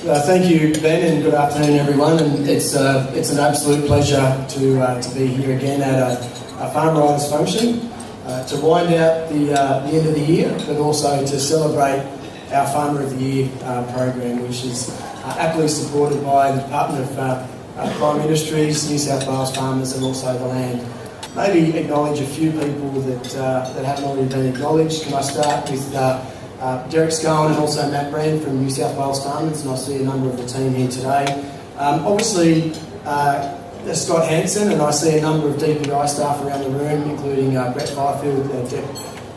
Thank you, Ben, and good afternoon, everyone. And it's an absolute pleasure to be here again at a Farmer Riders function to wind out the end of the year, but also to celebrate our Farmer of the Year program, which is aptly supported by the Department of Prime Industries, New South Wales Farmers, and also the Land. Maybe acknowledge a few people that haven't already been acknowledged. Can I start with Derek Scowen and also Matt Brand from New South Wales Farmers, and I see a number of the team here today. Obviously, Scott Hansen, and I see a number of DPI staff around the room, including Brett Fifield,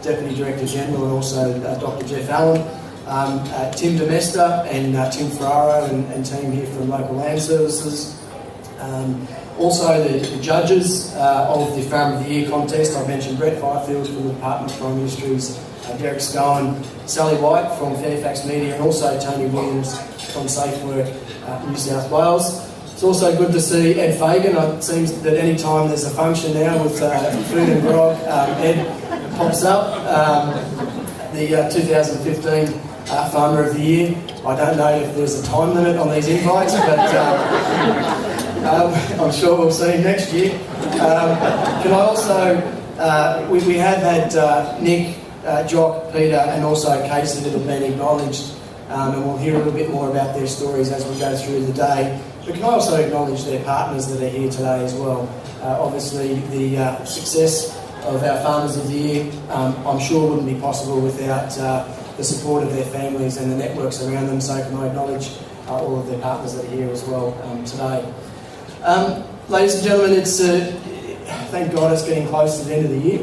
Deputy Director General, and also Dr. Jeff Allen, Tim Demesta and Tim Ferraro and team here from Local Land Services. Also the judges of the Farmer of the Year contest. I mentioned Brett Fifield from the Department of Prime Industries, Derek Scowen, Sally White from Fairfax Media, and also Tony Williams from Safe Work New South Wales. It's also good to see Ed Fagan. It seems that any time there's a function now with food and grog, Ed pops up. The 2015 Farmer of the Year. I don't know if there's a time limit on these invites, but I'm sure we'll see him next year. Can I also, we have had Nick, Jock, Peter, and also Casey that have been acknowledged, and we'll hear a little bit more about their stories as we go through the day. But can I also acknowledge their partners that are here today as well? Obviously, the success of our Farmers of the Year, I'm sure wouldn't be possible without the support of their families and the networks around them. So can I acknowledge all of their partners that are here as well today. Ladies and gentlemen, it's thank God it's getting close to the end of the year.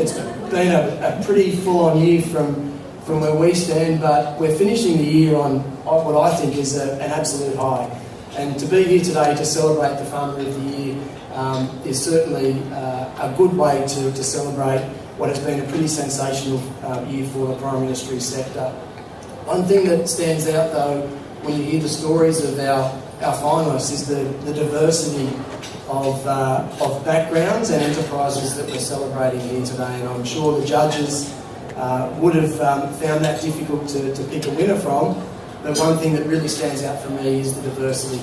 It's been a pretty full-on year from where we stand, but we're finishing the year on what I think is an absolute high. And to be here today to celebrate the Farmer of the Year is certainly a good way to celebrate what has been a pretty sensational year for the prime industry sector. One thing that stands out though when you hear the stories of our finalists is the diversity of backgrounds and enterprises that we're celebrating here today, and I'm sure the judges would have found that difficult to pick a winner from, but one thing that really stands out for me is the diversity.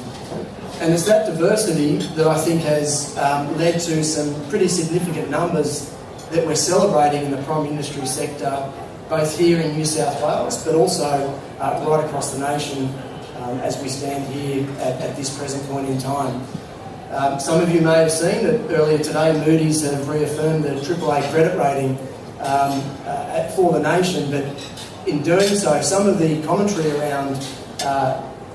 And it's that diversity that I think has led to some pretty significant numbers that we're celebrating in the prime industry sector, both here in New South Wales, but also right across the nation as we stand here at this present point in time. Some of you may have seen that earlier today Moody's have reaffirmed the AAA credit rating for the nation, but in doing so, some of the commentary around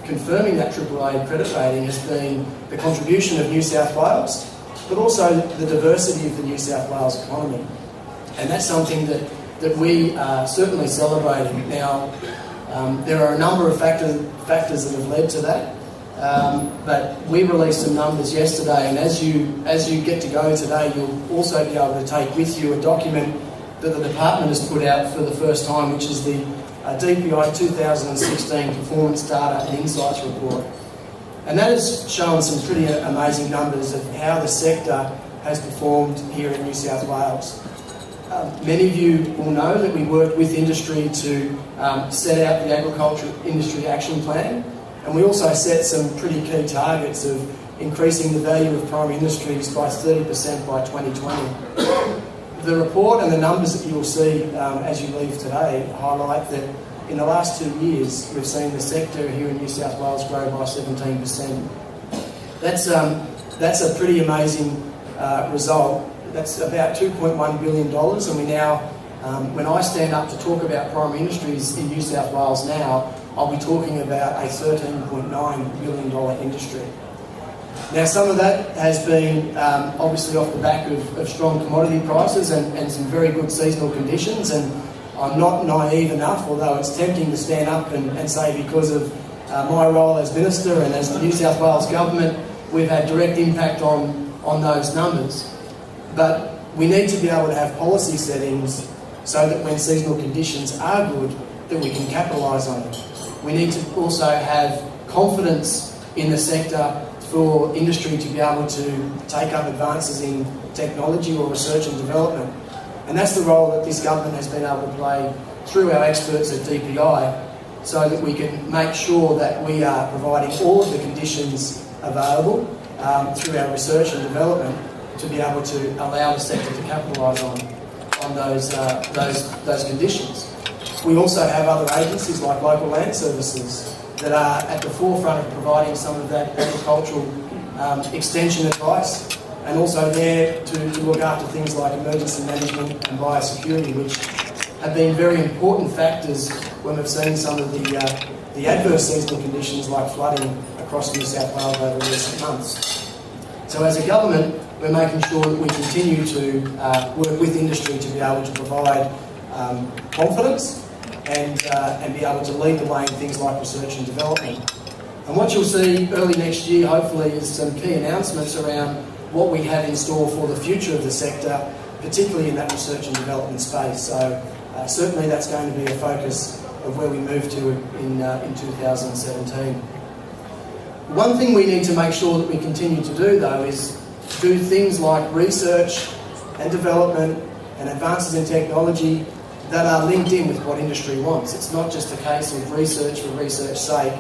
confirming that AAA credit rating has been the contribution of New South Wales, but also the diversity of the New South Wales economy. And that's something that we are certainly celebrating. Now, there are a number of factors that have led to that, but we released some numbers yesterday, and as you get to go today, you'll also be able to take with you a document that the department has put out for the first time, which is the DPI 2016 Performance Data and Insights Report. And that has shown some pretty amazing numbers of how the sector has performed here in New South Wales. Many of you will know that we worked with industry to set out the Agriculture Industry Action Plan, and we also set some pretty key targets of increasing the value of prime industries by 30% by 2020. The report and the numbers that you will see as you leave today highlight that in the last 2 years we've seen the sector here in New South Wales grow by 17%. That's a pretty amazing result. That's about $2.1 billion, and we now, when I stand up to talk about prime industries in New South Wales now, I'll be talking about a $13.9 billion industry. Now, some of that has been obviously off the back of strong commodity prices and some very good seasonal conditions, and I'm not naive enough, although it's tempting to stand up and say because of my role as Minister and as the New South Wales Government, we've had direct impact on those numbers. But we need to be able to have policy settings so that when seasonal conditions are good, that we can capitalise on it. We need to also have confidence in the sector for industry to be able to take up advances in technology or research and development. And that's the role that this government has been able to play through our experts at DPI so that we can make sure that we are providing all of the conditions available through our research and development to be able to allow the sector to capitalise on those conditions. We also have other agencies like Local Land Services that are at the forefront of providing some of that agricultural extension advice, and also there to look after things like emergency management and biosecurity, which have been very important factors when we've seen some of the adverse seasonal conditions like flooding across New South Wales over recent months. So as a government, we're making sure that we continue to work with industry to be able to provide confidence and be able to lead the way in things like research and development. And what you'll see early next year, hopefully, is some key announcements around what we have in store for the future of the sector, particularly in that research and development space. So certainly that's going to be a focus of where we move to in 2017. One thing we need to make sure that we continue to do, though, is do things like research and development and advances in technology that are linked in with what industry wants. It's not just a case of research for research's sake.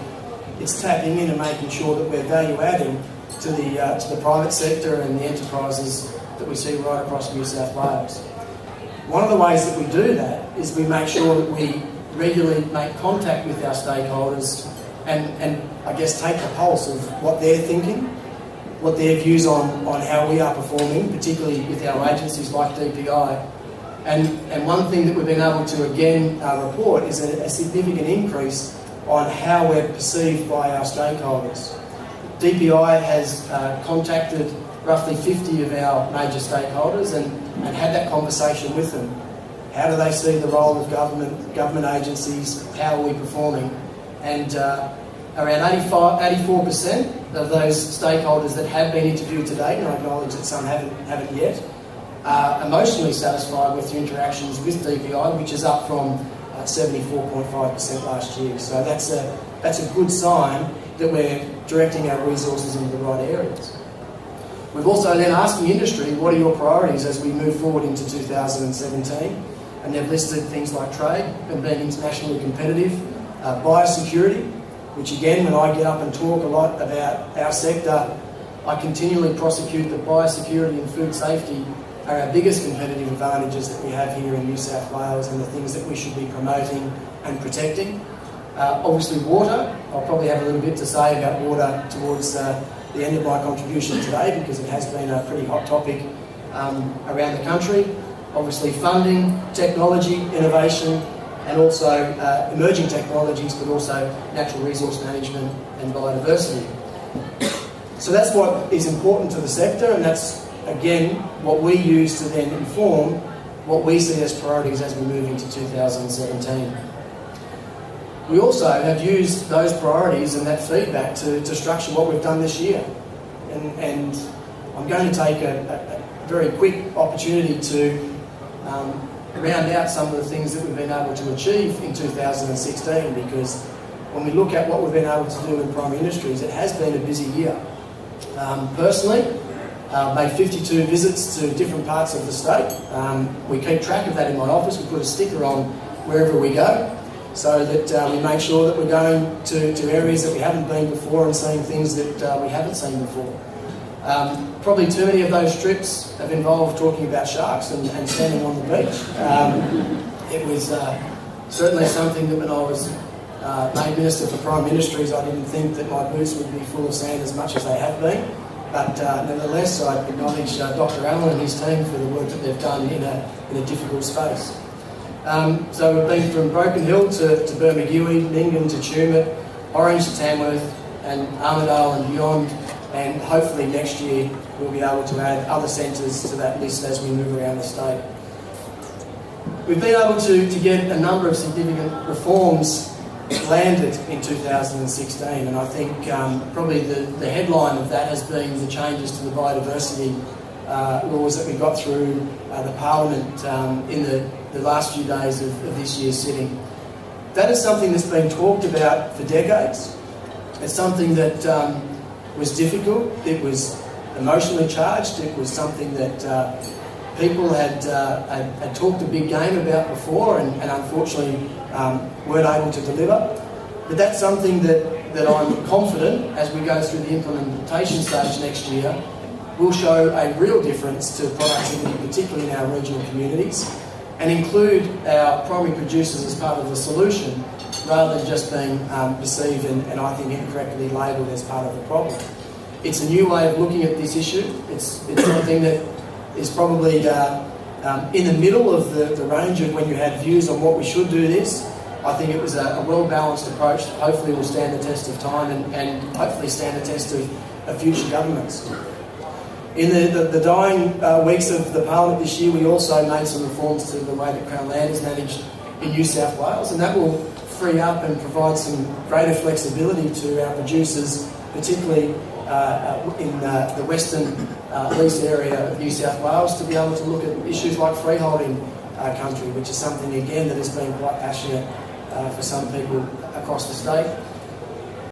It's tapping in and making sure that we're value adding to the private sector and the enterprises that we see right across New South Wales. One of the ways that we do that is we make sure that we regularly make contact with our stakeholders and I guess take the pulse of what they're thinking, what their views on how we are performing, particularly with our agencies like DPI. And one thing that we've been able to again report is a significant increase on how we're perceived by our stakeholders. DPI has contacted roughly 50 of our major stakeholders and had that conversation with them. How do they see the role of government agencies? How are we performing? And around 84% of those stakeholders that have been interviewed to date, and I acknowledge that some haven't yet, are emotionally satisfied with the interactions with DPI, which is up from 74.5% last year. So that's a good sign that we're directing our resources into the right areas. We've also then asked the industry, what are your priorities as we move forward into 2017? And they've listed things like trade and being internationally competitive, biosecurity, which again, when I get up and talk a lot about our sector, I continually prosecute that biosecurity and food safety are our biggest competitive advantages that we have here in New South Wales and the things that we should be promoting and protecting. Obviously water, I'll probably have a little bit to say about water towards the end of my contribution today because it has been a pretty hot topic around the country. Obviously funding, technology, innovation, and also emerging technologies, but also natural resource management and biodiversity. So that's what is important to the sector, and that's, again, what we use to then inform what we see as priorities as we move into 2017. We also have used those priorities and that feedback to structure what we've done this year. And I'm going to take a very quick opportunity to round out some of the things that we've been able to achieve in 2016, because when we look at what we've been able to do in primary industries, it has been a busy year. Personally, made 52 visits to different parts of the state. We keep track of that in my office. We put a sticker on wherever we go so that we make sure that we're going to areas that we haven't been before and seeing things that we haven't seen before. Probably too many of those trips have involved talking about sharks and standing on the beach. It was certainly something that when I was made Minister for Prime Ministries, I didn't think that my boots would be full of sand as much as they have been. But nevertheless, I acknowledge Dr. Allen and his team for the work that they've done in a difficult space. So we've been from Broken Hill to Bermagui, Nyngan to Tumut, Orange to Tamworth, and Armidale and beyond. And hopefully next year we'll be able to add other centres to that list as we move around the state. We've been able to get a number of significant reforms landed in 2016, and I think probably the headline of that has been the changes to the biodiversity laws that we got through the Parliament in the last few days of this year's sitting. That is something that's been talked about for decades. It's something that was difficult, it was emotionally charged, it was something that people had talked a big game about before and unfortunately weren't able to deliver. But that's something that I'm confident, as we go through the implementation stage next year, will show a real difference to productivity, particularly in our regional communities, and include our primary producers as part of the solution, rather than just being perceived and I think incorrectly labelled as part of the problem. It's a new way of looking at this issue. It's something that is probably in the middle of the range of when you had views on what we should do this. I think it was a well-balanced approach that hopefully will stand the test of time and hopefully stand the test of future governments. In the dying weeks of the Parliament this year, we also made some reforms to the way that Crown land is managed in New South Wales, and that will free up and provide some greater flexibility to our producers, particularly in the western lease area of New South Wales, to be able to look at issues like freeholding country, which is something, again, that has been quite passionate for some people across the state.